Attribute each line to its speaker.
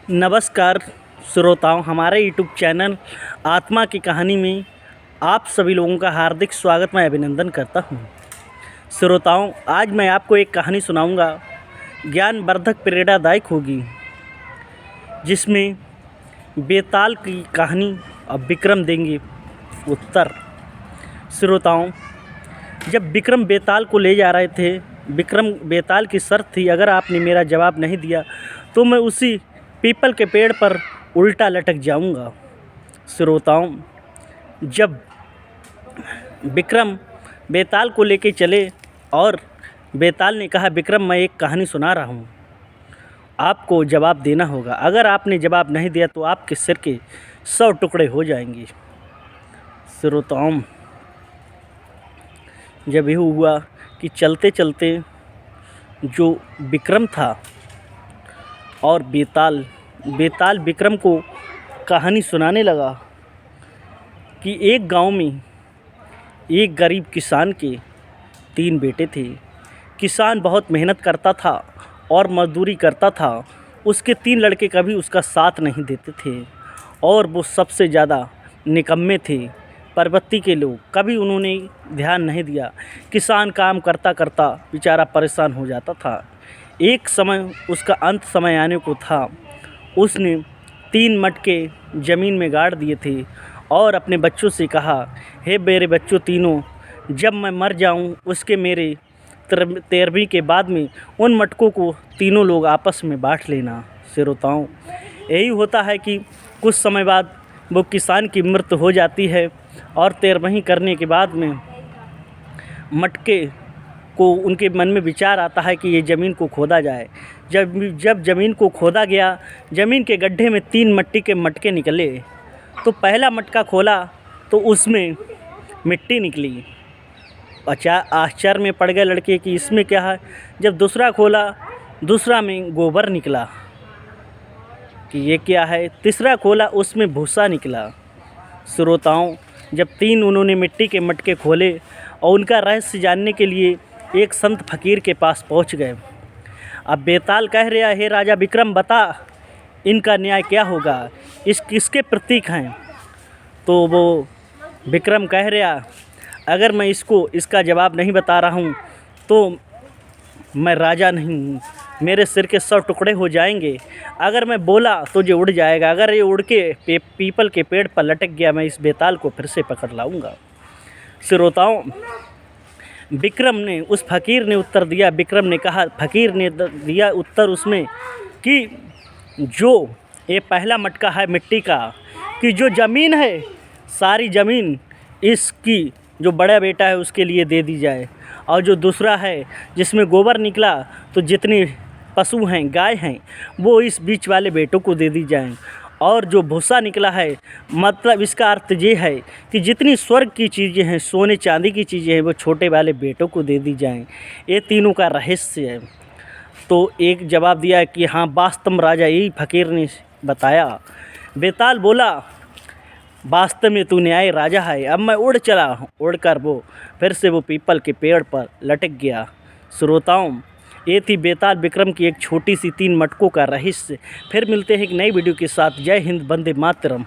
Speaker 1: नमस्कार श्रोताओं, हमारे यूट्यूब चैनल आत्मा की कहानी में आप सभी लोगों का हार्दिक स्वागत मैं अभिनंदन करता हूं। श्रोताओं, आज मैं आपको एक कहानी सुनाऊंगा, ज्ञानवर्धक प्रेरणादायक होगी, जिसमें बेताल की कहानी और विक्रम देंगे उत्तर। श्रोताओं, जब विक्रम बेताल को ले जा रहे थे, विक्रम बेताल की शर्त थी, अगर आपने मेरा जवाब नहीं दिया तो मैं उसी पीपल के पेड़ पर उल्टा लटक जाऊंगा। श्रोताओं, जब विक्रम बेताल को लेके चले और बेताल ने कहा, विक्रम मैं एक कहानी सुना रहा हूँ, आपको जवाब देना होगा। अगर आपने जवाब नहीं दिया तो आपके सिर के 100 टुकड़े हो जाएंगे। श्रोताओं, जब यह हुआ कि चलते चलते जो विक्रम था और बेताल विक्रम को कहानी सुनाने लगा कि एक गांव में एक गरीब किसान के 3 बेटे थे। किसान बहुत मेहनत करता था और मजदूरी करता था। उसके 3 लड़के कभी उसका साथ नहीं देते थे और वो सबसे ज़्यादा निकम्मे थे, परबत्ती के लोग। कभी उन्होंने ध्यान नहीं दिया। किसान काम करता करता बेचारा परेशान हो जाता था। एक समय उसका अंत समय आने को था। उसने 3 मटके ज़मीन में गाड़ दिए थे और अपने बच्चों से कहा, हे मेरे बच्चों तीनों, जब मैं मर जाऊं उसके मेरे 13वीं के बाद में उन मटकों को तीनों लोग आपस में बांट लेना। श्रोताओं, यही होता है कि कुछ समय बाद वो किसान की मृत्यु हो जाती है और 13वीं करने के बाद में मटके को उनके मन में विचार आता है कि ये ज़मीन को खोदा जाए। जब ज़मीन को खोदा गया, ज़मीन के गड्ढे में 3 मिट्टी के मटके निकले। तो पहला मटका खोला तो उसमें मिट्टी निकली। आश्चर्य में पड़ गए लड़के कि इसमें क्या है। जब दूसरा खोला, दूसरा में गोबर निकला कि ये क्या है। तीसरा खोला, उसमें भूसा निकला। श्रोताओं, जब 3 उन्होंने मिट्टी के मटके खोले और उनका रहस्य जानने के लिए एक संत फकीर के पास पहुंच गए। अब बेताल कह रहा है, हे राजा विक्रम, बता इनका न्याय क्या होगा, इस किसके प्रतीक हैं। तो वो विक्रम कह रहा, अगर मैं इसका जवाब नहीं बता रहा हूँ तो मैं राजा नहीं हूँ, मेरे सिर के 100 टुकड़े हो जाएंगे। अगर मैं बोला तो ये उड़ जाएगा, अगर ये उड़ के पीपल के पेड़ पर लटक गया, मैं इस बेताल को फिर से पकड़ लाऊंगा। श्रोताओं, विक्रम ने उस फकीर ने उत्तर दिया। विक्रम ने कहा, फकीर ने दिया उत्तर उसमें कि जो ये पहला मटका है मिट्टी का, कि जो ज़मीन है सारी ज़मीन इसकी जो बड़ा बेटा है उसके लिए दे दी जाए, और जो दूसरा है जिसमें गोबर निकला तो जितने पशु हैं, गाय हैं, वो इस बीच वाले बेटों को दे दी जाएं, और जो भूसा निकला है, मतलब इसका अर्थ ये है कि जितनी स्वर्ग की चीज़ें हैं, सोने चांदी की चीज़ें हैं, वो छोटे वाले बेटों को दे दी जाएं। ये तीनों का रहस्य है। तो एक जवाब दिया कि हाँ, वास्तव राजा, यही फकीर ने बताया। बेताल बोला, वास्तव में तू न्याय राजा है। अब मैं उड़ चला, उड़कर वो फिर से वो पीपल के पेड़ पर लटक गया। श्रोताओं, ये थी बेताल विक्रम की एक छोटी सी 3 मटकों का रहस्य। फिर मिलते हैं एक नई वीडियो के साथ। जय हिंद, वंदे मातरम।